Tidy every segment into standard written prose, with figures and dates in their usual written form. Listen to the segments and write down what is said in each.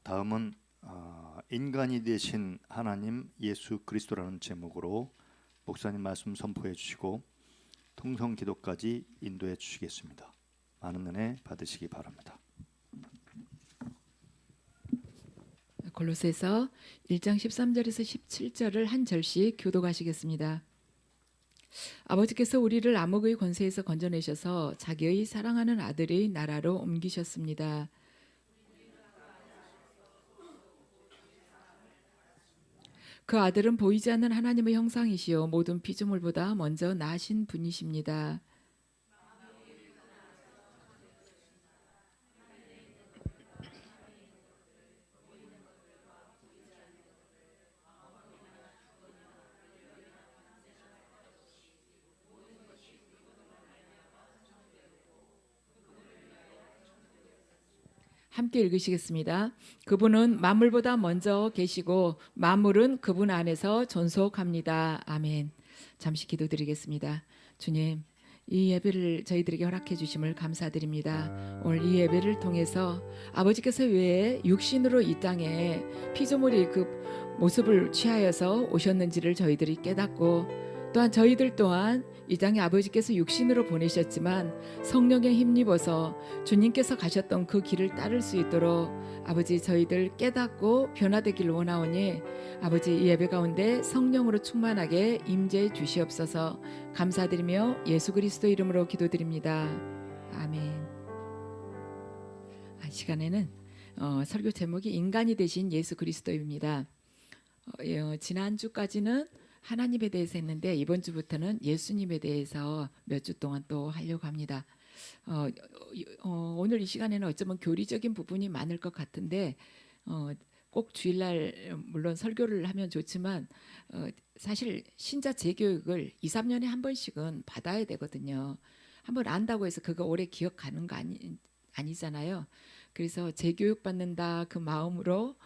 다음은 인간이 되신 하나님 예수 그리스도라는 제목으로 목사님 말씀 선포해 주시고 통성 기도까지 인도해 주시겠습니다. 많은 은혜 받으시기 바랍니다. 골로새서 1장 13절에서 17절을 한 절씩 교독하시겠습니다. 아버지께서 우리를 암흑의 권세에서 건져내셔서 자기의 사랑하는 아들의 나라로 옮기셨습니다. 그 아들은 보이지 않는 하나님의 형상이시요 모든 피조물보다 먼저 나신 분이십니다. 함께 읽으시겠습니다. 그분은 만물보다 먼저 계시고 만물은 그분 안에서 존속합니다. 아멘. 잠시 기도드리겠습니다. 주님, 이 예배를 저희들에게 허락해 주심을 감사드립니다. 오늘 이 예배를 통해서 아버지께서 왜 육신으로 이 땅에 피조물이 그 모습을 취하여서 오셨는지를 저희들이 깨닫고, 또한 저희들 또한 이 땅에 아버지께서 육신으로 보내셨지만 성령에 힘입어서 주님께서 가셨던 그 길을 따를 수 있도록 아버지 저희들 깨닫고 변화되길 원하오니 아버지 이 예배 가운데 성령으로 충만하게 임재해 주시옵소서. 감사드리며 예수 그리스도 이름으로 기도드립니다. 아멘. 시간에는 설교 제목이 인간이 되신 예수 그리스도입니다. 지난주까지는 하나님에 대해서 했는데 이번 주부터는 예수님에 대해서 몇 주 동안 또 하려고 합니다. 오늘 이 시간에는 어쩌면 교리적인 부분이 많을 것 같은데 꼭 주일날 물론 설교를 하면 좋지만 사실 신자 재교육을 2, 3년에 한 번씩은 받아야 되거든요. 한번 안다고 해서 그거 오래 기억하는 거 아니잖아요. 그래서 재교육 받는다 그 마음으로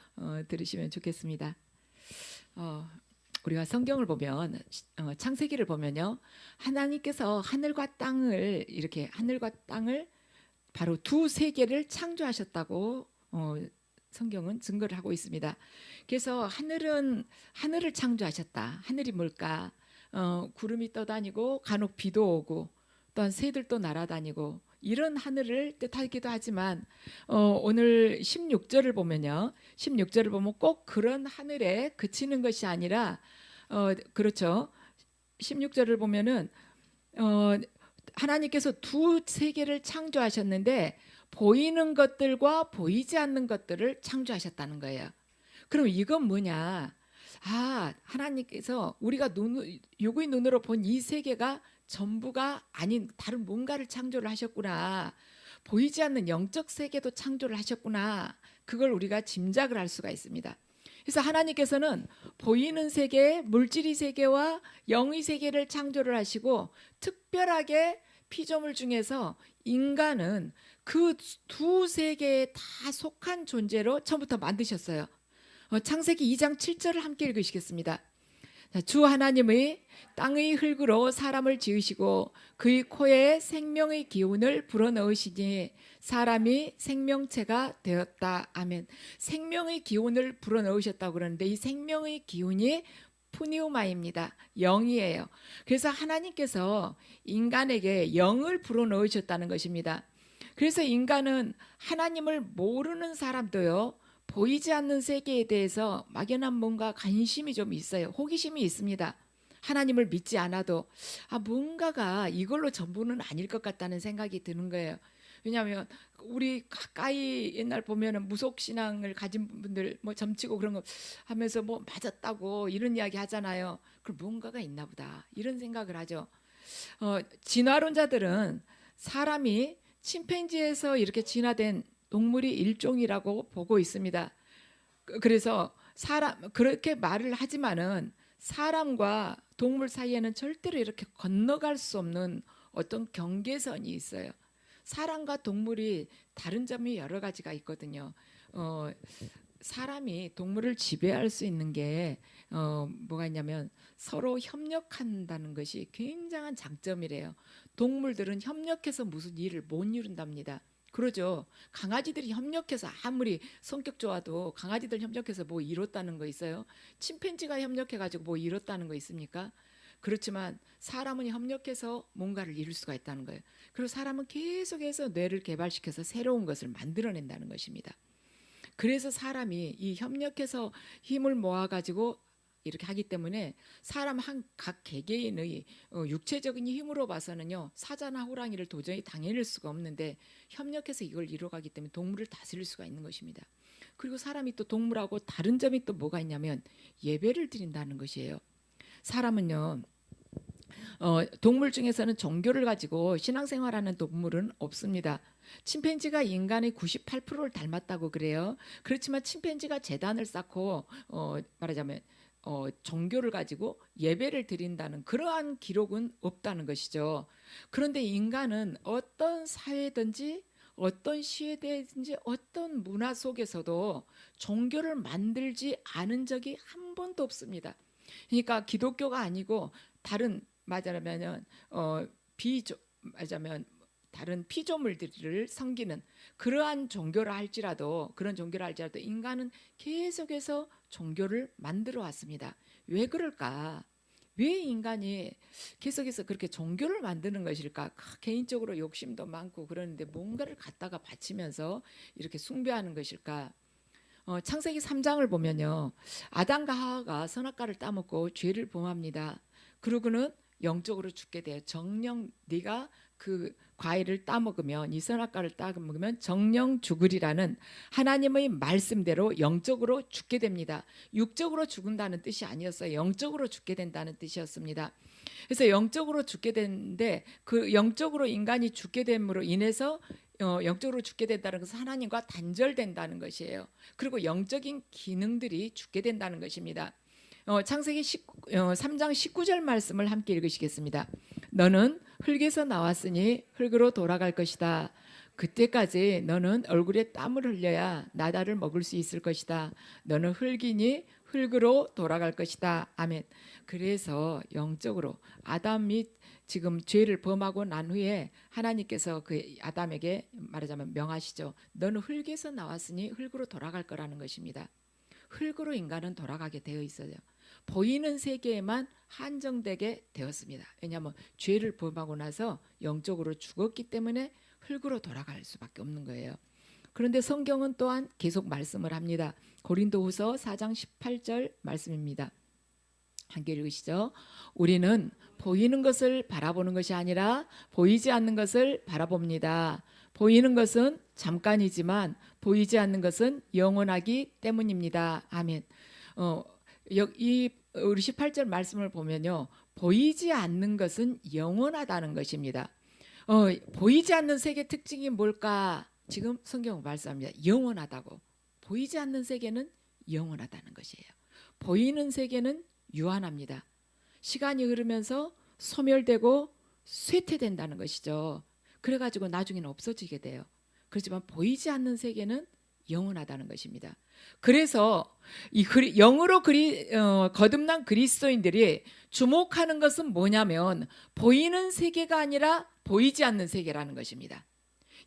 들으시면 좋겠습니다. 우리가 성경을 보면 창세기를 보면요, 하나님께서 하늘과 땅을 바로 두 세계를 창조하셨다고 성경은 증거를 하고 있습니다. 그래서 하늘을 창조하셨다. 하늘이 뭘까? 구름이 떠다니고 간혹 비도 오고 또한 새들도 날아다니고 이런 하늘을 뜻하기도 하지만 오늘 16절을 보면요, 16절을 보면 꼭 그런 하늘에 그치는 것이 아니라 그렇죠. 16절을 보면은 하나님께서 두 세계를 창조하셨는데 보이는 것들과 보이지 않는 것들을 창조하셨다는 거예요. 그럼 이건 뭐냐? 하나님께서 우리가 육의 눈으로 본 이 세계가 전부가 아닌 다른 뭔가를 창조를 하셨구나. 보이지 않는 영적 세계도 창조를 하셨구나. 그걸 우리가 짐작을 할 수가 있습니다. 그래서 하나님께서는 보이는 세계, 물질의 세계와 영의 세계를 창조를 하시고 특별하게 피조물 중에서 인간은 그 두 세계에 다 속한 존재로 처음부터 만드셨어요. 창세기 2장 7절을 함께 읽으시겠습니다. 주 하나님의 땅의 흙으로 사람을 지으시고 그의 코에 생명의 기운을 불어넣으시니 사람이 생명체가 되었다. 아멘. 생명의 기운을 불어넣으셨다고 그러는데 이 생명의 기운이 푸니우마입니다. 영이에요. 그래서 하나님께서 인간에게 영을 불어넣으셨다는 것입니다. 그래서 인간은 하나님을 모르는 사람도요, 보이지 않는 세계에 대해서 막연한 뭔가 관심이 좀 있어요. 호기심이 있습니다. 하나님을 믿지 않아도 뭔가가 이걸로 전부는 아닐 것 같다는 생각이 드는 거예요. 왜냐하면 우리 가까이 옛날 보면은 무속신앙을 가진 분들 뭐 점치고 그런 거 하면서 뭐 맞았다고 이런 이야기 하잖아요. 그럼 뭔가가 있나 보다 이런 생각을 하죠. 진화론자들은 사람이 침팬지에서 이렇게 진화된 동물이 일종이라고 보고 있습니다. 그래서 그렇게 말을 하지만은 사람과 동물 사이에는 절대로 이렇게 건너갈 수 없는 어떤 경계선이 있어요. 사람과 동물이 다른 점이 여러 가지가 있거든요. 사람이 동물을 지배할 수 있는 게 뭐가 있냐면 서로 협력한다는 것이 굉장한 장점이래요. 동물들은 협력해서 무슨 일을 못 이룬답니다. 그러죠. 강아지들이 협력해서 아무리 성격 좋아도 강아지들 협력해서 뭐 이뤘다는 거 있어요? 침팬지가 협력해가지고 뭐 이뤘다는 거 있습니까? 그렇지만 사람은 협력해서 뭔가를 이룰 수가 있다는 거예요. 그리고 사람은 계속해서 뇌를 개발시켜서 새로운 것을 만들어낸다는 것입니다. 그래서 사람이 이 협력해서 힘을 모아가지고 이렇게 하기 때문에 사람 한 각 개개인의 육체적인 힘으로 봐서는요, 사자나 호랑이를 도저히 당해낼 수가 없는데 협력해서 이걸 이뤄가기 때문에 동물을 다스릴 수가 있는 것입니다. 그리고 사람이 또 동물하고 다른 점이 또 뭐가 있냐면 예배를 드린다는 것이에요. 사람은요, 동물 중에서는 종교를 가지고 신앙생활하는 동물은 없습니다. 침팬지가 인간의 98%를 닮았다고 그래요. 그렇지만 침팬지가 제단을 쌓고 말하자면 종교를 가지고 예배를 드린다는 그러한 기록은 없다는 것이죠. 그런데 인간은 어떤 사회든지 어떤 시대든지 어떤 문화 속에서도 종교를 만들지 않은 적이 한 번도 없습니다. 그러니까 기독교가 아니고 다른 말하자면 말하자면 다른 피조물들을 섬기는 그러한 종교를 할지라도 그런 종교를 할지라도 인간은 계속해서 종교를 만들어 왔습니다. 왜 그럴까? 왜 인간이 계속해서 그렇게 종교를 만드는 것일까? 개인적으로 욕심도 많고 그러는데 뭔가를 갖다가 바치면서 이렇게 숭배하는 것일까? 창세기 3장을 보면요, 아담과 하와가 선악과를 따먹고 죄를 범합니다. 그러고는 영적으로 죽게 돼요. 정령 네가 그 과일을 따먹으면 이 선악과를 따먹으면 정령 죽으리라는 하나님의 말씀대로 영적으로 죽게 됩니다. 육적으로 죽는다는 뜻이 아니었어요. 영적으로 죽게 된다는 뜻이었습니다. 그래서 영적으로 죽게 되는데 그 영적으로 인간이 죽게 됨으로 인해서 영적으로 죽게 된다는 것은 하나님과 단절된다는 것이에요. 그리고 영적인 기능들이 죽게 된다는 것입니다. 창세기 3장 19절 말씀을 함께 읽으시겠습니다. 너는 흙에서 나왔으니 흙으로 돌아갈 것이다. 그때까지 너는 얼굴에 땀을 흘려야 나다를 먹을 수 있을 것이다. 너는 흙이니 흙으로 돌아갈 것이다. 아멘. 그래서 영적으로 아담이 지금 죄를 범하고 난 후에 하나님께서 그 아담에게 말하자면 명하시죠. 너는 흙에서 나왔으니 흙으로 돌아갈 거라는 것입니다. 흙으로 인간은 돌아가게 되어 있어요. 보이는 세계에만 한정되게 되었습니다. 왜냐하면 죄를 범하고 나서 영적으로 죽었기 때문에 흙으로 돌아갈 수밖에 없는 거예요. 그런데 성경은 또한 계속 말씀을 합니다. 고린도후서 4장 18절 말씀입니다. 함께 읽으시죠. 우리는 보이는 것을 바라보는 것이 아니라 보이지 않는 것을 바라봅니다. 보이는 것은 잠깐이지만 보이지 않는 것은 영원하기 때문입니다. 아멘. 이 우리 18절 말씀을 보면요, 보이지 않는 것은 영원하다는 것입니다. 보이지 않는 세계 특징이 뭘까? 지금 성경은 말씀합니다. 영원하다고. 보이지 않는 세계는 영원하다는 것이에요. 보이는 세계는 유한합니다. 시간이 흐르면서 소멸되고 쇠퇴된다는 것이죠. 그래가지고 나중에는 없어지게 돼요. 그렇지만 보이지 않는 세계는 영원하다는 것입니다. 그래서 이 영으로 거듭난 그리스도인들이 주목하는 것은 뭐냐면 보이는 세계가 아니라 보이지 않는 세계라는 것입니다.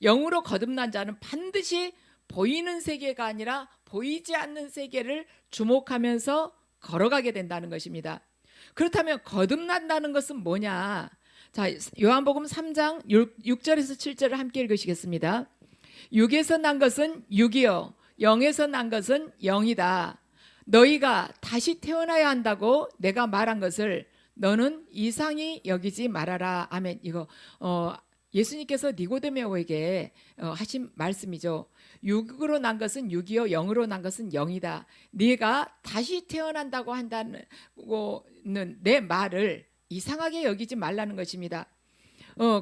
영으로 거듭난 자는 반드시 보이는 세계가 아니라 보이지 않는 세계를 주목하면서 걸어가게 된다는 것입니다. 그렇다면 거듭난다는 것은 뭐냐? 자, 요한복음 3장 6절에서 7절을 함께 읽으시겠습니다. 육에서 난 것은 육이요 영에서 난 것은 영이다. 너희가 다시 태어나야 한다고 내가 말한 것을 너는 이상히 여기지 말아라. 아멘. 이거 예수님께서 니고데모에게 하신 말씀이죠. 육으로 난 것은 육이요 영으로 난 것은 영이다. 네가 다시 태어난다고 한다는 내 말을 이상하게 여기지 말라는 것입니다.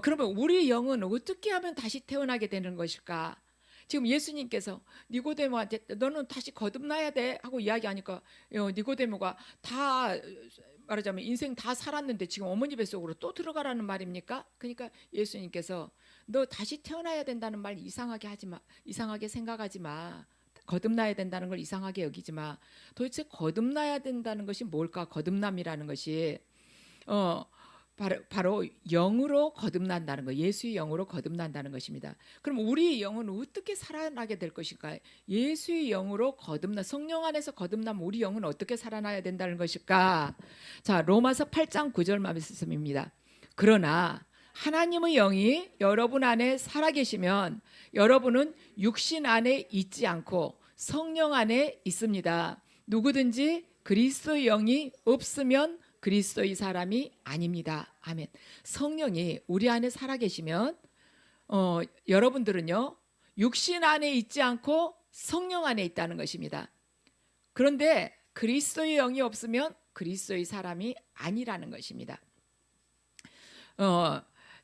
그러면 우리 영은 어떻게 하면 다시 태어나게 되는 것일까? 지금 예수님께서 니고데모한테 너는 다시 거듭나야 돼 하고 이야기하니까 니고데모가 다 말하자면 인생 다 살았는데 지금 어머니 뱃속으로 또 들어가라는 말입니까? 그러니까 예수님께서 너 다시 태어나야 된다는 말 이상하게 하지 마. 이상하게 생각하지 마. 거듭나야 된다는 걸 이상하게 여기지 마. 도대체 거듭나야 된다는 것이 뭘까? 거듭남이라는 것이 바로 영으로 거듭난다는 거, 예수의 영으로 거듭난다는 것입니다. 그럼 우리의 영은 어떻게 살아나게 될 것일까? 예수의 영으로 성령 안에서 거듭나면 우리 영은 어떻게 살아나야 된다는 것일까? 자, 로마서 8장 9절 말씀입니다. 그러나 하나님의 영이 여러분 안에 살아계시면 여러분은 육신 안에 있지 않고 성령 안에 있습니다. 누구든지 그리스도의 영이 없으면 그리스도의 사람이 아닙니다. 아멘. 성령이 우리 안에 살아계시면 여러분들은요 육신 안에 있지 않고 성령 안에 있다는 것입니다. 그런데 그리스도의 영이 없으면 그리스도의 사람이 아니라는 것입니다.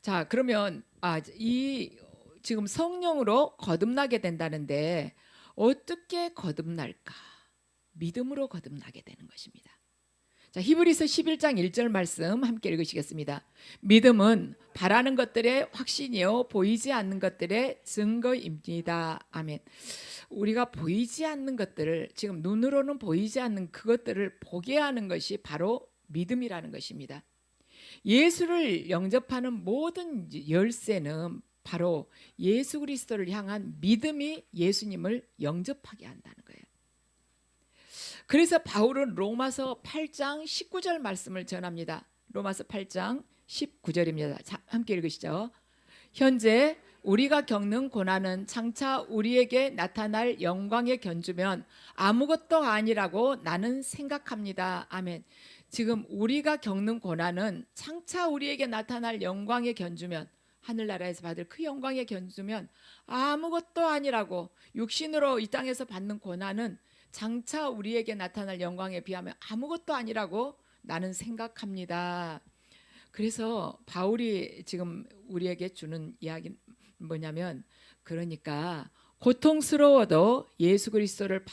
자, 그러면 이 지금 성령으로 거듭나게 된다는데 어떻게 거듭날까? 믿음으로 거듭나게 되는 것입니다. 자, 히브리서 11장 1절 말씀 함께 읽으시겠습니다. 믿음은 바라는 것들의 확신이요 보이지 않는 것들의 증거입니다. 아멘. 우리가 보이지 않는 것들을, 지금 눈으로는 보이지 않는 그것들을 보게 하는 것이 바로 믿음이라는 것입니다. 예수를 영접하는 모든 열쇠는 바로 예수 그리스도를 향한 믿음이 예수님을 영접하게 한다는 거예요. 그래서 바울은 로마서 8장 19절 말씀을 전합니다. 로마서 8장 19절입니다. 자, 함께 읽으시죠. 현재 우리가 겪는 고난은 장차 우리에게 나타날 영광에 견주면 아무것도 아니라고 나는 생각합니다. 아멘. 지금 우리가 겪는 고난은 장차 우리에게 나타날 영광에 견주면, 하늘나라에서 받을 그 영광에 견주면 아무것도 아니라고, 육신으로 이 땅에서 받는 고난은 장차 우리에게 나타날 영광에 비하면 아무것도 아니라고 나는 생각합니다. 그래서 바울이 지금 우리에게 주는 이야기는 뭐냐면, 그러니까 고통스러워도 예수 그리스도를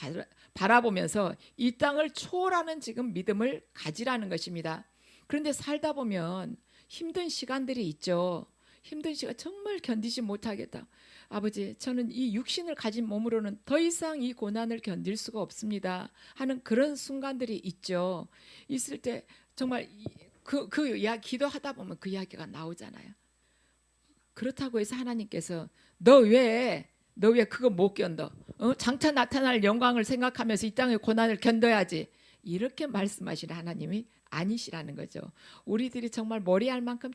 바라보면서 이 땅을 초월하는 지금 믿음을 가지라는 것입니다. 그런데 살다 보면 힘든 시간들이 있죠. 힘든 시간 정말 견디지 못하겠다. 아버지, 저는 이 육신을 가진 몸으로는 더 이상 이 고난을 견딜 수가 없습니다 하는 그런 순간들이 있죠. 있을 때 정말 그 이야기 기도하다 보면 그 이야기가 나오잖아요. 그렇다고 해서 하나님께서 너 왜 그거 못 견뎌? 장차 나타날 영광을 생각하면서 이 땅의 고난을 견뎌야지. 이렇게 말씀하시는 하나님이 아니시라는 거죠. 우리들이 정말 머리할 만큼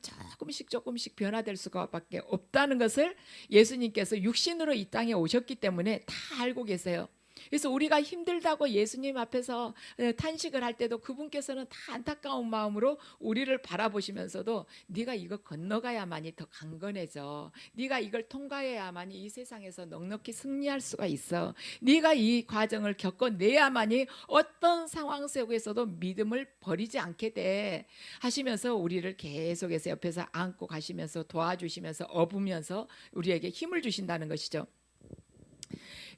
조금씩 변화될 수밖에 없다는 것을 예수님께서 육신으로 이 땅에 오셨기 때문에 다 알고 계세요. 그래서 우리가 힘들다고 예수님 앞에서 탄식을 할 때도 그분께서는 다 안타까운 마음으로 우리를 바라보시면서도 네가 이거 건너가야만이 더 강건해져, 네가 이걸 통과해야만이 이 세상에서 넉넉히 승리할 수가 있어, 네가 이 과정을 겪어내야만이 어떤 상황 속에서도 믿음을 버리지 않게 돼 하시면서 우리를 계속해서 옆에서 안고 가시면서 도와주시면서 업으면서 우리에게 힘을 주신다는 것이죠.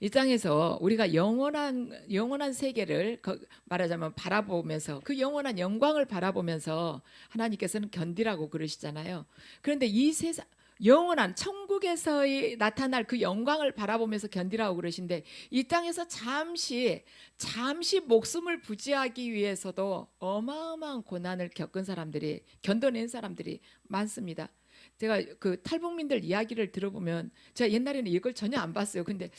이 땅에서 우리가 영원한 세계를 말하자면 바라보면서 그 영원한 영광을 바라보면서 하나님께서는 견디라고 그러시잖아요. 그런데 이 세상 영원한 천국에서 나타날 그 영광을 바라보면서 견디라고 그러신데, 이 땅에서 잠시 목숨을 부지하기 위해서도 어마어마한 고난을 견뎌낸 사람들이 많습니다. 제가 그 탈북민들 이야기를 들어보면, 제가 옛날에는 이걸 전혀 안 봤어요. 근데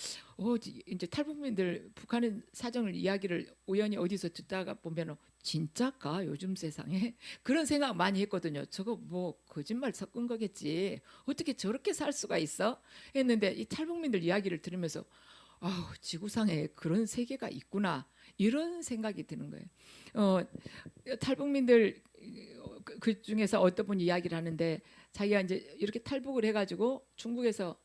이제 탈북민들 북한의 사정을 이야기를 우연히 어디서 듣다가 보면 진짜까 요즘 세상에 그런 생각 많이 했거든요. 저거 뭐 거짓말 섞은 거겠지, 어떻게 저렇게 살 수가 있어 했는데, 이 탈북민들 이야기를 들으면서 지구상에 그런 세계가 있구나 이런 생각이 드는 거예요. 탈북민들 그 중에서 어떤 분이 이야기를 하는데, 자기가 이제 이렇게 탈북을 해가지고 중국에서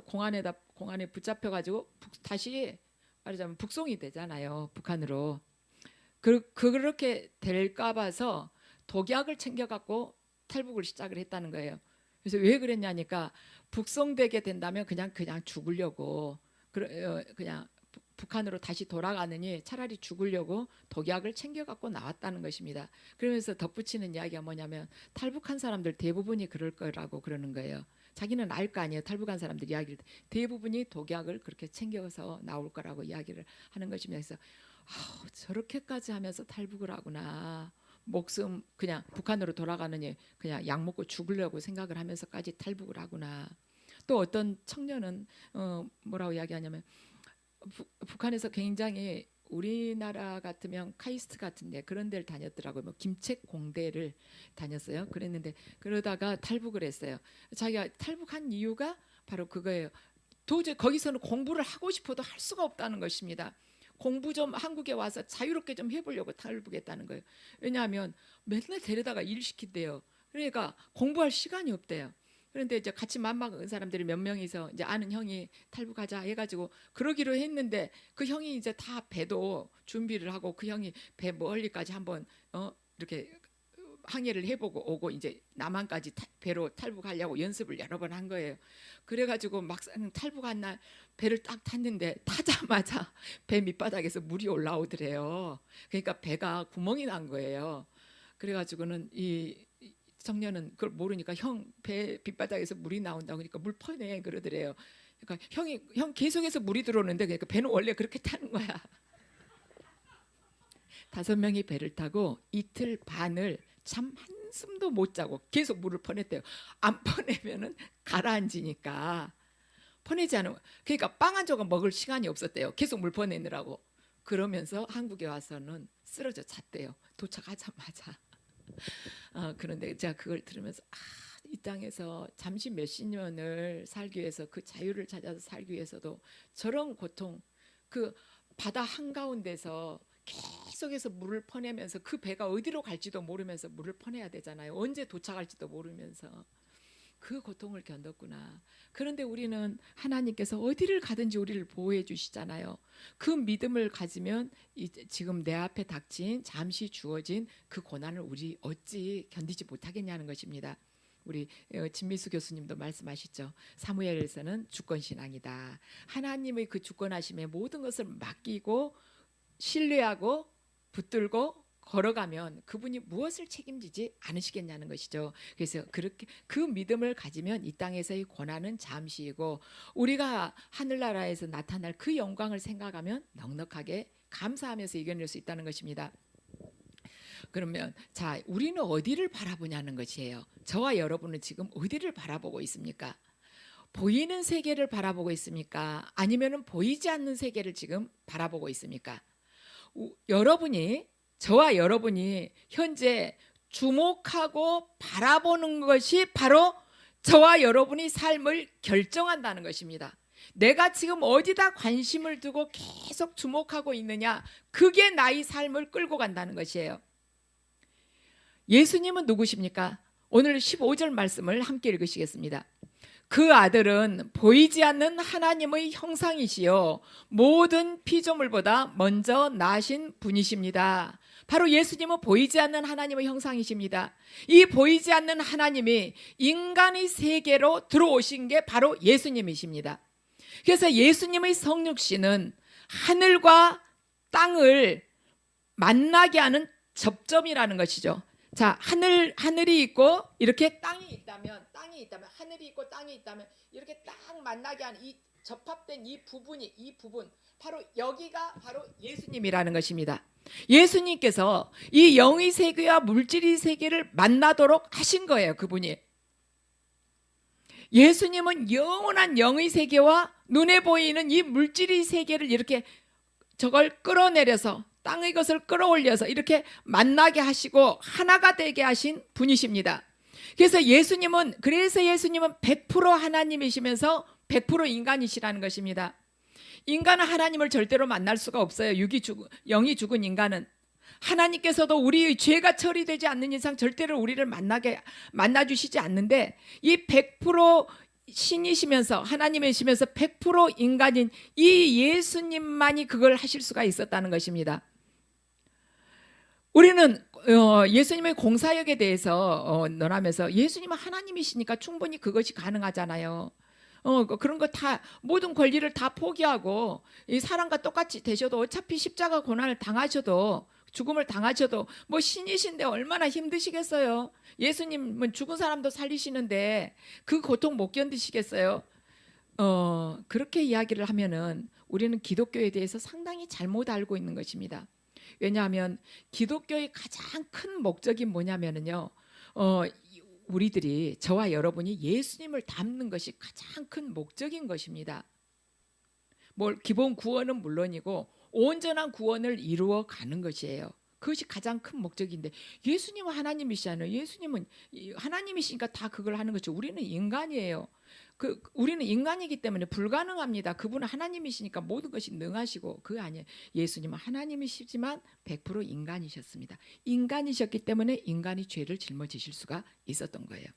공안에 붙잡혀가지고 다시 말하자면 북송이 되잖아요, 북한으로. 그렇게 될까 봐서 독약을 챙겨갖고 탈북을 시작을 했다는 거예요. 그래서 왜 그랬냐니까, 북송되게 된다면 그냥 죽으려고, 그냥 북한으로 다시 돌아가느니 차라리 죽으려고 독약을 챙겨갖고 나왔다는 것입니다. 그러면서 덧붙이는 이야기가 뭐냐면, 탈북한 사람들 대부분이 그럴 거라고 그러는 거예요. 자기는 알 거 아니에요. 탈북한 사람들 이야기를 대부분이 독약을 그렇게 챙겨서 나올 거라고 이야기를 하는 것입니다. 그래서 저렇게까지 하면서 탈북을 하구나, 목숨 그냥 북한으로 돌아가느니 그냥 약 먹고 죽으려고 생각을 하면서까지 탈북을 하구나. 또 어떤 청년은 뭐라고 이야기하냐면 북한에서 굉장히 우리나라 같으면 카이스트 같은데 그런 데를 다녔더라고요. 뭐 김책 공대를 다녔어요. 그랬는데 그러다가 탈북을 했어요. 자기가 탈북한 이유가 바로 그거예요. 도저히 거기서는 공부를 하고 싶어도 할 수가 없다는 것입니다. 공부 좀 한국에 와서 자유롭게 좀 해보려고 탈북했다는 거예요. 왜냐하면 맨날 데려다가 일 시킨대요. 그러니까 공부할 시간이 없대요. 그런데 이제 같이 만막은 사람들이 몇 명이서 이제 아는 형이 탈북하자 해가지고 그러기로 했는데 그 형이 이제 다 배도 준비를 하고 그 형이 배 멀리까지 한번 이렇게 항해를 해보고 오고 이제 남한까지 배로 탈북하려고 연습을 여러 번 한 거예요. 그래가지고 막상 탈북한 날 배를 딱 탔는데 타자마자 배 밑바닥에서 물이 올라오더래요. 그러니까 배가 구멍이 난 거예요. 그래가지고는 이 청년은 그걸 모르니까 형 배 밑바닥에서 물이 나온다고 그러니까 물 퍼내 그러더래요. 그러니까 형 계속해서 물이 들어오는데 그러니까 배는 원래 그렇게 타는 거야. 5명이 배를 타고 이틀 반을 잠 한숨도 못 자고 계속 물을 퍼냈대요. 안 퍼내면은 가라앉으니까 퍼내지 않으면 그러니까 빵 한 조각 먹을 시간이 없었대요. 계속 물 퍼내느라고. 그러면서 한국에 와서는 쓰러져 잤대요. 도착하자마자. 그런데 제가 그걸 들으면서 이 땅에서 잠시 몇십 년을 살기 위해서 그 자유를 찾아서 살기 위해서도 저런 고통, 그 바다 한가운데서 계속해서 물을 퍼내면서 그 배가 어디로 갈지도 모르면서 물을 퍼내야 되잖아요. 언제 도착할지도 모르면서 그 고통을 견뎠구나. 그런데 우리는 하나님께서 어디를 가든지 우리를 보호해 주시잖아요. 그 믿음을 가지면 지금 내 앞에 닥친 잠시 주어진 그 고난을 우리 어찌 견디지 못하겠냐는 것입니다. 우리 진미수 교수님도 말씀하시죠. 사무엘에서는 주권신앙이다. 하나님의 그 주권하심에 모든 것을 맡기고 신뢰하고 붙들고 걸어가면 그분이 무엇을 책임지지 않으시겠냐는 것이죠. 그래서 그렇게 그 믿음을 가지면 이 땅에서의 고난은 잠시이고 우리가 하늘나라에서 나타날 그 영광을 생각하면 넉넉하게 감사하면서 이겨낼 수 있다는 것입니다. 그러면 자, 우리는 어디를 바라보냐는 것이에요. 저와 여러분은 지금 어디를 바라보고 있습니까? 보이는 세계를 바라보고 있습니까? 아니면은 보이지 않는 세계를 지금 바라보고 있습니까? 저와 여러분이 현재 주목하고 바라보는 것이 바로 저와 여러분이 삶을 결정한다는 것입니다. 내가 지금 어디다 관심을 두고 계속 주목하고 있느냐, 그게 나의 삶을 끌고 간다는 것이에요. 예수님은 누구십니까? 오늘 15절 말씀을 함께 읽으시겠습니다. 그 아들은 보이지 않는 하나님의 형상이시요 모든 피조물보다 먼저 나신 분이십니다. 바로 예수님은 보이지 않는 하나님의 형상이십니다. 이 보이지 않는 하나님이 인간의 세계로 들어오신 게 바로 예수님이십니다. 그래서 예수님의 성육신은 하늘과 땅을 만나게 하는 접점이라는 것이죠. 자, 하늘이 있고 이렇게 땅이 있다면 하늘이 있고 땅이 있다면 이렇게 딱 만나게 하는 이 접합된 이 부분 바로 여기가 바로 예수님이라는 것입니다. 예수님께서 이 영의 세계와 물질의 세계를 만나도록 하신 거예요. 그분이. 예수님은 영원한 영의 세계와 눈에 보이는 이 물질의 세계를 이렇게 저걸 끌어내려서 땅의 것을 끌어올려서 이렇게 만나게 하시고 하나가 되게 하신 분이십니다. 그래서 예수님은 100% 하나님이시면서 100% 인간이시라는 것입니다. 인간은 하나님을 절대로 만날 수가 없어요. 영이 죽은 인간은. 하나님께서도 우리의 죄가 처리되지 않는 이상 절대로 우리를 만나주시지 않는데 이 100% 신이시면서 하나님이시면서 100% 인간인 이 예수님만이 그걸 하실 수가 있었다는 것입니다. 우리는 예수님의 공사역에 대해서 논하면서 예수님은 하나님이시니까 충분히 그것이 가능하잖아요. 그런 거 다 모든 권리를 다 포기하고 이 사람과 똑같이 되셔도 어차피 십자가 고난을 당하셔도 죽음을 당하셔도 뭐 신이신데 얼마나 힘드시겠어요. 예수님은 죽은 사람도 살리시는데 그 고통 못 견디시겠어요. 그렇게 이야기를 하면은 우리는 기독교에 대해서 상당히 잘못 알고 있는 것입니다. 왜냐하면 기독교의 가장 큰 목적이 뭐냐면은요. 우리들이 저와 여러분이 예수님을 닮는 것이 가장 큰 목적인 것입니다. 기본 구원은 물론이고 온전한 구원을 이루어 가는 것이에요. 그것이 가장 큰 목적인데 예수님은 하나님이시잖아요. 예수님은 하나님이시니까 다 그걸 하는 거죠. 우리는 인간이에요. 우리는 인간이기 때문에 불가능합니다. 그분은 하나님이시니까 모든 것이 능하시고 그거 아니에요. 예수님은 하나님이시지만 100% 인간이셨습니다. 인간이셨기 때문에 인간이 죄를 짊어지실 수가 있었던 거예요.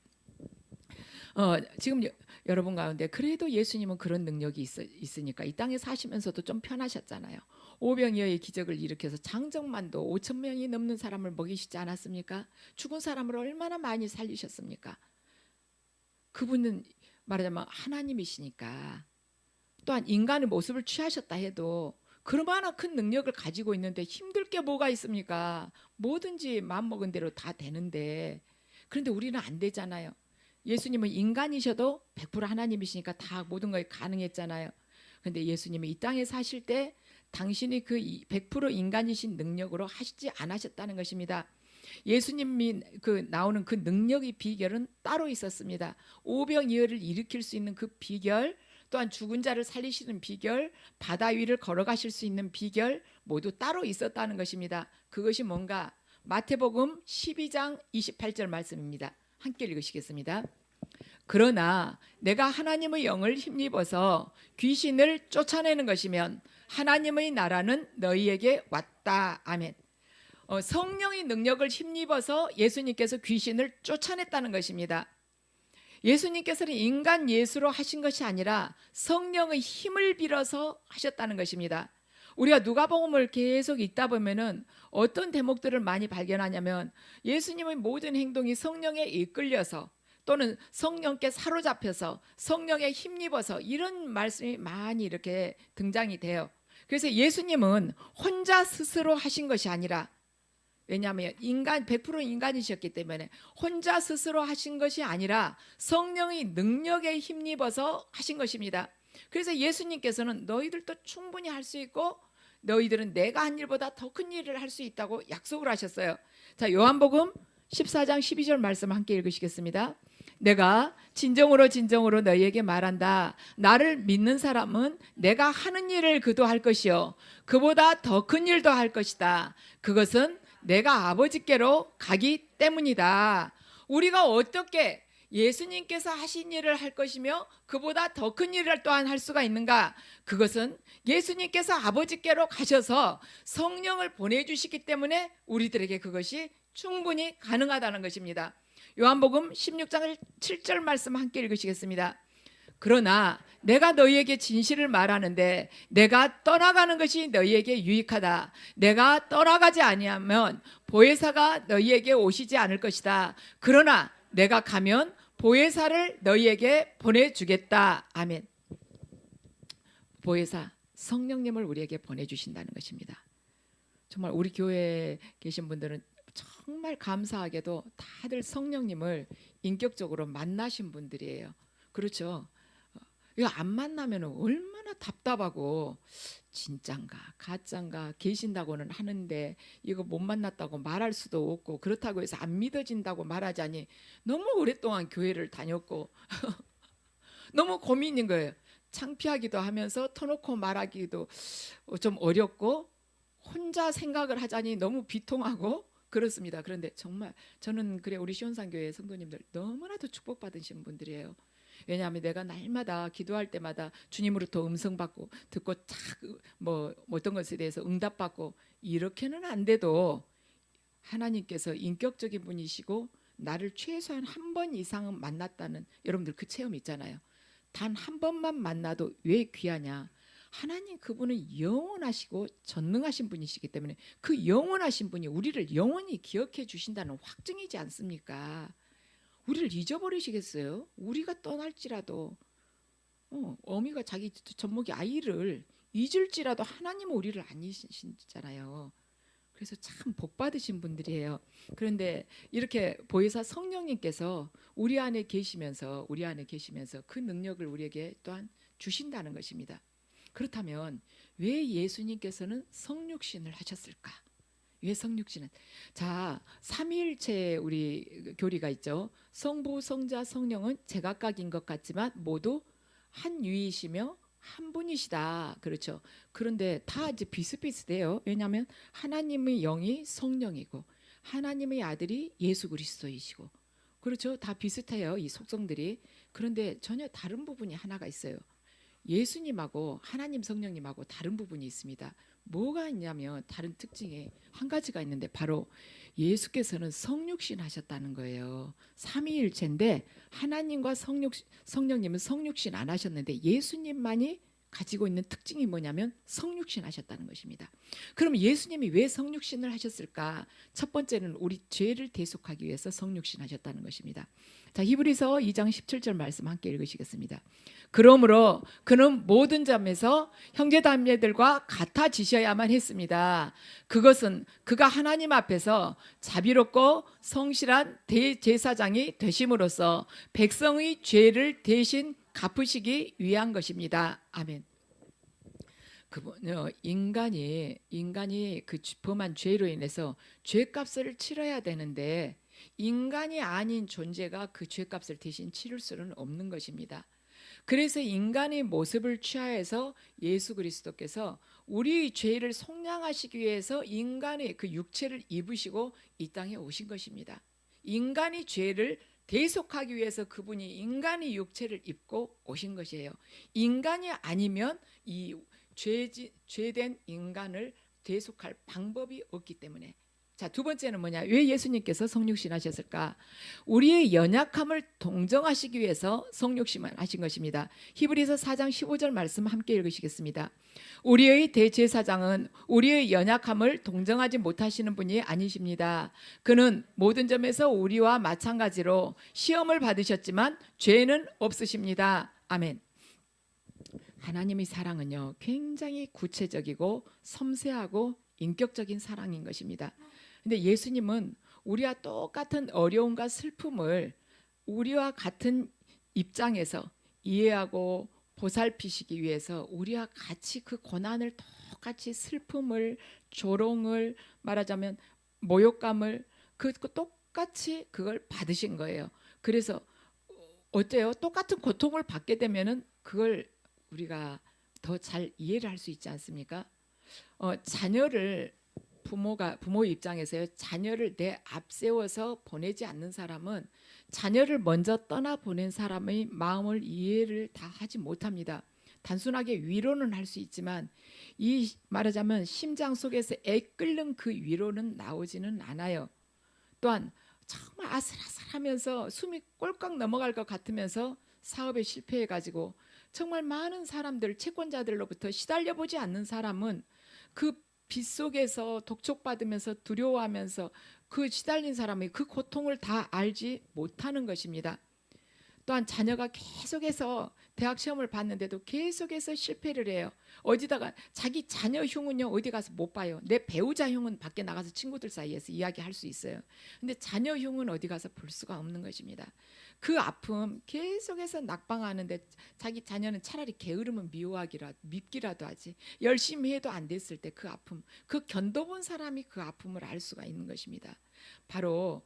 지금 여러분 가운데 그래도 예수님은 그런 능력이 있으니까 이 땅에 사시면서도 좀 편하셨잖아요. 오병이어의 기적을 일으켜서 장정만도 5천 명이 넘는 사람을 먹이시지 않았습니까? 죽은 사람을 얼마나 많이 살리셨습니까? 그분은 말하자면 하나님이시니까 또한 인간의 모습을 취하셨다 해도 그러나 큰 능력을 가지고 있는데 힘들 게 뭐가 있습니까? 뭐든지 마음먹은 대로 다 되는데 그런데 우리는 안 되잖아요. 예수님은 인간이셔도 100% 하나님이시니까 다 모든 것이 가능했잖아요. 그런데 예수님이 이 땅에 사실 때 당신이 그 100% 인간이신 능력으로 하시지 않으셨다는 것입니다. 예수님이 나오는 그 능력의 비결은 따로 있었습니다. 오병이어를 일으킬 수 있는 그 비결, 또한 죽은 자를 살리시는 비결, 바다 위를 걸어가실 수 있는 비결 모두 따로 있었다는 것입니다. 그것이 뭔가 마태복음 12장 28절 말씀입니다. 함께 읽으시겠습니다. 그러나 내가 하나님의 영을 힘입어서 귀신을 쫓아내는 것이면 하나님의 나라는 너희에게 왔다. 아멘. 성령의 능력을 힘입어서 예수님께서 귀신을 쫓아냈다는 것입니다. 예수님께서는 인간 예수로 하신 것이 아니라 성령의 힘을 빌어서 하셨다는 것입니다. 우리가 누가복음을 계속 읽다 보면은 어떤 대목들을 많이 발견하냐면 예수님의 모든 행동이 성령에 이끌려서 또는 성령께 사로잡혀서 성령에 힘입어서 이런 말씀이 많이 이렇게 등장이 돼요. 그래서 예수님은 혼자 스스로 하신 것이 아니라 왜냐하면 100% 인간이셨기 때문에 혼자 스스로 하신 것이 아니라 성령의 능력에 힘입어서 하신 것입니다. 그래서 예수님께서는 너희들도 충분히 할 수 있고 너희들은 내가 한 일보다 더 큰 일을 할 수 있다고 약속을 하셨어요. 자, 요한복음 14장 12절 말씀 함께 읽으시겠습니다. 내가 진정으로 진정으로 너희에게 말한다. 나를 믿는 사람은 내가 하는 일을 그도 할 것이요 그보다 더 큰 일도 할 것이다. 그것은 내가 아버지께로 가기 때문이다. 우리가 어떻게 예수님께서 하신 일을 할 것이며 그보다 더 큰 일을 또한 할 수가 있는가? 그것은 예수님께서 아버지께로 가셔서 성령을 보내주시기 때문에 우리들에게 그것이 충분히 가능하다는 것입니다. 요한복음 16장 7절 말씀 함께 읽으시겠습니다. 그러나 내가 너희에게 진실을 말하는데 내가 떠나가는 것이 너희에게 유익하다. 내가 떠나가지 아니하면 보혜사가 너희에게 오시지 않을 것이다. 그러나 내가 가면 보혜사를 너희에게 보내주겠다. 아멘. 보혜사 성령님을 우리에게 보내주신다는 것입니다. 정말 우리 교회에 계신 분들은 정말 감사하게도 다들 성령님을 인격적으로 만나신 분들이에요. 그렇죠? 이거 안 만나면 얼마나 답답하고 진짠가 가짠가 계신다고는 하는데 이거 못 만났다고 말할 수도 없고 그렇다고 해서 안 믿어진다고 말하자니 너무 오랫동안 교회를 다녔고 너무 고민인 거예요. 창피하기도 하면서 터놓고 말하기도 좀 어렵고 혼자 생각을 하자니 너무 비통하고 그렇습니다. 그런데 정말 저는 우리 시온산교회 성도님들 너무나도 축복받으신 분들이에요. 왜냐하면 내가 날마다 기도할 때마다 주님으로부터 음성 받고 듣고 어떤 것에 대해서 응답받고 이렇게는 안 돼도 하나님께서 인격적인 분이시고 나를 최소한 한 번 이상은 만났다는 여러분들 그 체험 있잖아요. 단 한 번만 만나도 왜 귀하냐? 하나님 그분은 영원하시고 전능하신 분이시기 때문에 그 영원하신 분이 우리를 영원히 기억해 주신다는 확증이지 않습니까? 우리를 잊어버리시겠어요? 우리가 떠날지라도 어미가 자기 젖먹이 아이를 잊을지라도 하나님은 우리를 안 잊으시잖아요. 그래서 참 복받으신 분들이에요. 그런데 이렇게 보혜사 성령님께서 우리 안에 계시면서 그 능력을 우리에게 또한 주신다는 것입니다. 그렇다면 왜 예수님께서는 성육신을 하셨을까? 왜 성육신은? 자, 삼위일체 우리 교리가 있죠. 성부, 성자, 성령은 제각각인 것 같지만 모두 한 유이시며 한 분이시다. 그렇죠. 그런데 다 이제 비슷비슷해요. 왜냐하면 하나님의 영이 성령이고 하나님의 아들이 예수 그리스도이시고, 그렇죠. 다 비슷해요. 이 속성들이. 그런데 전혀 다른 부분이 하나가 있어요. 예수님하고 하나님 성령님하고 다른 부분이 있습니다. 뭐가 있냐면 다른 특징이 한 가지가 있는데 바로 예수께서는 성육신 하셨다는 거예요. 삼위일체인데 하나님과 성령님은 성육신 안 하셨는데 예수님만이 가지고 있는 특징이 뭐냐면 성육신 하셨다는 것입니다. 그럼 예수님이 왜 성육신을 하셨을까? 첫 번째는 우리 죄를 대속하기 위해서 성육신 하셨다는 것입니다. 자, 히브리서 2장 17절 말씀 함께 읽으시겠습니다. 그러므로 그는 모든 점에서 형제자매들과 같아지셔야만 했습니다. 그것은 그가 하나님 앞에서 자비롭고 성실한 대제사장이 되심으로써 백성의 죄를 대신 갚으시기 위한 것입니다. 아멘. 인간이 그 범한 죄로 인해서 죄값을 치러야 되는데 인간이 아닌 존재가 그 죄값을 대신 치를 수는 없는 것입니다. 그래서 인간의 모습을 취하여서 예수 그리스도께서 우리의 죄를 속량하시기 위해서 인간의 그 육체를 입으시고 이 땅에 오신 것입니다. 인간의 죄를 대속하기 위해서 그분이 인간의 육체를 입고 오신 것이에요. 인간이 아니면 이 죄된 인간을 대속할 방법이 없기 때문에. 자, 두 번째는 뭐냐? 왜 예수님께서 성육신 하셨을까? 우리의 연약함을 동정하시기 위해서 성육신 하신 것입니다. 히브리서 4장 15절 말씀 함께 읽으시겠습니다. 우리의 대제사장은 우리의 연약함을 동정하지 못하시는 분이 아니십니다. 그는 모든 점에서 우리와 마찬가지로 시험을 받으셨지만 죄는 없으십니다. 아멘. 하나님의 사랑은요, 굉장히 구체적이고 섬세하고 인격적인 사랑인 것입니다. 근데 예수님은 우리와 똑같은 어려움과 슬픔을 우리와 같은 입장에서 이해하고 보살피시기 위해서 우리와 같이 그 고난을 똑같이 슬픔을, 조롱을, 말하자면 모욕감을 똑같이 그걸 받으신 거예요. 그래서 어때요? 똑같은 고통을 받게 되면은 그걸 우리가 더 잘 이해를 할 수 있지 않습니까? 자녀를 부모 입장에서요, 자녀를 내 앞세워서 보내지 않는 사람은 자녀를 먼저 떠나 보낸 사람의 마음을 이해를 다 하지 못합니다. 단순하게 위로는 할 수 있지만 이 말하자면 심장 속에서 애끓는 그 위로는 나오지는 않아요. 또한 정말 아슬아슬하면서 숨이 꼴깍 넘어갈 것 같으면서 사업에 실패해가지고 정말 많은 사람들, 채권자들로부터 시달려보지 않는 사람은 그 빗속에서 독촉받으면서 두려워하면서 그 시달린 사람이 그 고통을 다 알지 못하는 것입니다. 또한 자녀가 계속해서 대학 시험을 봤는데도 계속해서 실패를 해요. 어디다가 자기 자녀 흉은요 어디 가서 못 봐요. 내 배우자 흉은 밖에 나가서 친구들 사이에서 이야기할 수 있어요. 근데 자녀 흉은 어디 가서 볼 수가 없는 것입니다. 그 아픔 계속해서 낙방하는데 자기 자녀는 차라리 게으르면 밉기라도 하지, 열심히 해도 안 됐을 때 그 아픔, 그 견뎌본 사람이 그 아픔을 알 수가 있는 것입니다. 바로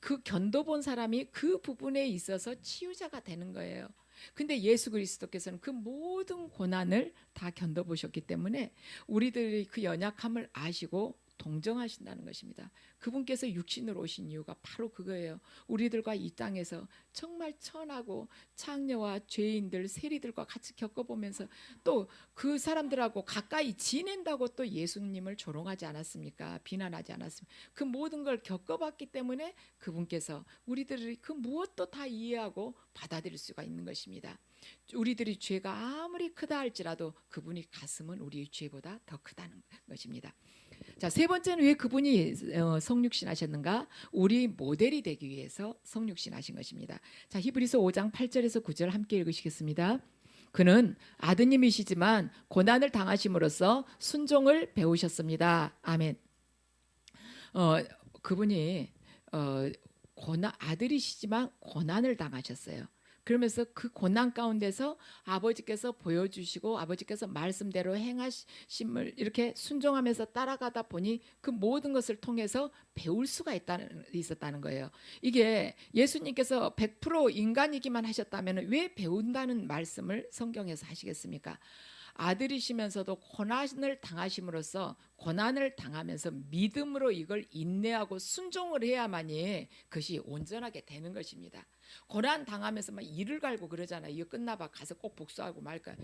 그 견뎌본 사람이 그 부분에 있어서 치유자가 되는 거예요. 근데 예수 그리스도께서는 그 모든 고난을 다 견뎌보셨기 때문에 우리들의 그 연약함을 아시고 동정하신다는 것입니다. 그분께서 육신으로 오신 이유가 바로 그거예요. 우리들과 이 땅에서 정말 천하고 창녀와 죄인들, 세리들과 같이 겪어보면서 또 그 사람들하고 가까이 지낸다고 또 예수님을 조롱하지 않았습니까? 비난하지 않았습니까? 그 모든 걸 겪어봤기 때문에 그분께서 우리들이 그 무엇도 다 이해하고 받아들일 수가 있는 것입니다. 우리들이 죄가 아무리 크다 할지라도 그분의 가슴은 우리의 죄보다 더 크다는 것입니다. 자, 세 번째는 왜 그분이 성육신 하셨는가? 우리 모델이 되기 위해서 성육신 하신 것입니다. 자, 히브리서 5장 8절에서 9절 함께 읽으시겠습니다. 그는 아드님이시지만 고난을 당하심으로써 순종을 배우셨습니다. 아멘. 그분이 아들이시지만 고난을 당하셨어요. 그러면서 그 고난 가운데서 아버지께서 보여주시고 아버지께서 말씀대로 행하심을 이렇게 순종하면서 따라가다 보니 그 모든 것을 통해서 배울 수가 있었다는 거예요. 이게 예수님께서 100% 인간이기만 하셨다면 왜 배운다는 말씀을 성경에서 하시겠습니까? 아들이시면서도 고난을 당하심으로써 고난을 당하면서 믿음으로 이걸 인내하고 순종을 해야만이 그것이 온전하게 되는 것입니다. 고난 당하면서 막 이를 갈고 그러잖아요. 이거 끝나봐 가서 꼭 복수하고 말까.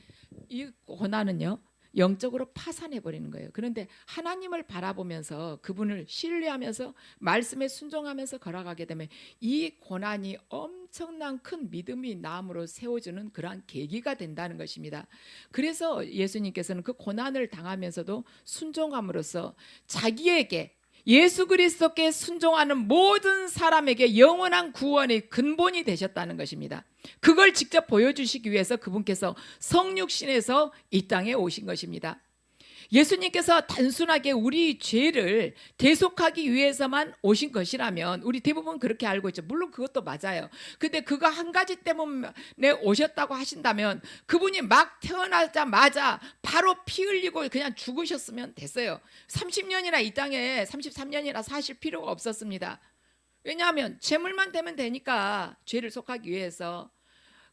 이 고난은요 영적으로 파산해 버리는 거예요. 그런데 하나님을 바라보면서 그분을 신뢰하면서 말씀에 순종하면서 걸어가게 되면 이 고난이 엄청난 큰 믿음이 나음으로 세워주는 그러한 계기가 된다는 것입니다. 그래서 예수님께서는 그 고난을 당하면서도 순종함으로써 자기에게 예수 그리스도께 순종하는 모든 사람에게 영원한 구원의 근본이 되셨다는 것입니다. 그걸 직접 보여주시기 위해서 그분께서 성육신에서 이 땅에 오신 것입니다. 예수님께서 단순하게 우리 죄를 대속하기 위해서만 오신 것이라면 우리 대부분 그렇게 알고 있죠. 물론 그것도 맞아요. 근데 그거 한 가지 때문에 오셨다고 하신다면 그분이 막 태어나자마자 바로 피 흘리고 그냥 죽으셨으면 됐어요. 30년이나 이 땅에 33년이나 사실 필요가 없었습니다. 왜냐하면 제물만 되면 되니까 죄를 속하기 위해서.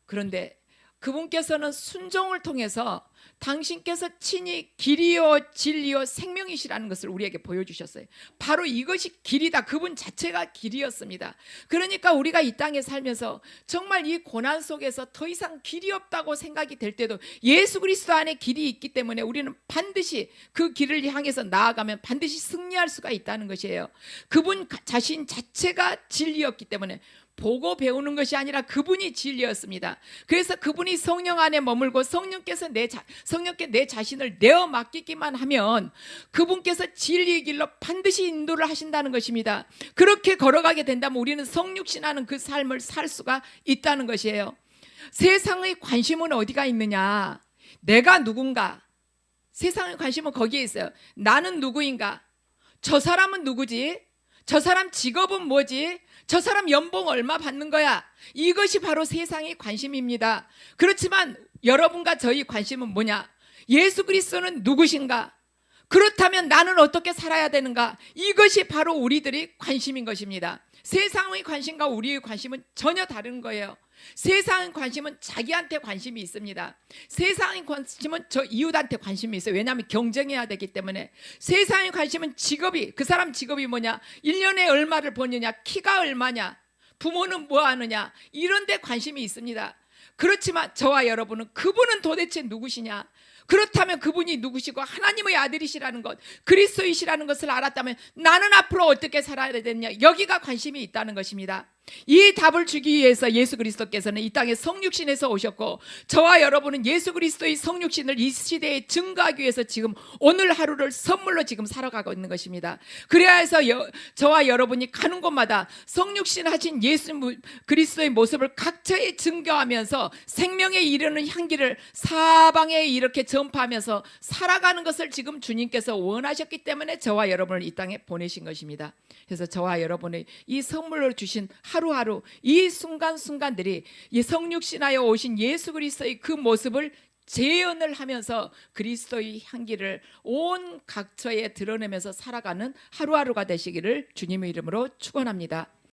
그런데 그분께서는 순종을 통해서 당신께서 친히 길이요 진리요 생명이시라는 것을 우리에게 보여주셨어요. 바로 이것이 길이다. 그분 자체가 길이었습니다. 그러니까 우리가 이 땅에 살면서 정말 이 고난 속에서 더 이상 길이 없다고 생각이 될 때도 예수 그리스도 안에 길이 있기 때문에 우리는 반드시 그 길을 향해서 나아가면 반드시 승리할 수가 있다는 것이에요. 그분 자신 자체가 진리였기 때문에 보고 배우는 것이 아니라 그분이 진리였습니다. 그래서 그분이 성령 안에 머물고 성령께서 성령께 내 자신을 내어 맡기기만 하면 그분께서 진리의 길로 반드시 인도를 하신다는 것입니다. 그렇게 걸어가게 된다면 우리는 성육신하는 그 삶을 살 수가 있다는 것이에요. 세상의 관심은 어디가 있느냐? 내가 누군가? 세상의 관심은 거기에 있어요. 나는 누구인가? 저 사람은 누구지? 저 사람 직업은 뭐지? 저 사람 연봉 얼마 받는 거야? 이것이 바로 세상의 관심입니다. 그렇지만 여러분과 저희 관심은 뭐냐? 예수 그리스도는 누구신가? 그렇다면 나는 어떻게 살아야 되는가? 이것이 바로 우리들의 관심인 것입니다. 세상의 관심과 우리의 관심은 전혀 다른 거예요. 세상의 관심은 자기한테 관심이 있습니다. 세상의 관심은 저 이웃한테 관심이 있어요. 왜냐하면 경쟁해야 되기 때문에. 세상의 관심은 직업이, 그 사람 직업이 뭐냐, 1년에 얼마를 버느냐, 키가 얼마냐, 부모는 뭐 하느냐, 이런 데 관심이 있습니다. 그렇지만 저와 여러분은 그분은 도대체 누구시냐? 그렇다면 그분이 누구시고 하나님의 아들이시라는 것, 그리스도이시라는 것을 알았다면 나는 앞으로 어떻게 살아야 되느냐, 여기가 관심이 있다는 것입니다. 이 답을 주기 위해서 예수 그리스도께서는 이 땅에 성육신에서 오셨고 저와 여러분은 예수 그리스도의 성육신을 이 시대에 증거하기 위해서 지금 오늘 하루를 선물로 지금 살아가고 있는 것입니다. 그래야 해서 저와 여러분이 가는 곳마다 성육신 하신 예수 그리스도의 모습을 각처에 증거하면서 생명에 이르는 향기를 사방에 이렇게 전파하면서 살아가는 것을 지금 주님께서 원하셨기 때문에 저와 여러분을 이 땅에 보내신 것입니다. 그래서 저와 여러분의 이 선물로 주신 하루하루 이 순간순간들이 이 성육신하여 오신 예수 그리스도의 그 모습을 재현을 하면서 그리스도의 향기를 온 각처에 드러내면서 살아가는 하루하루가 되시기를 주님의 이름으로 축원합니다.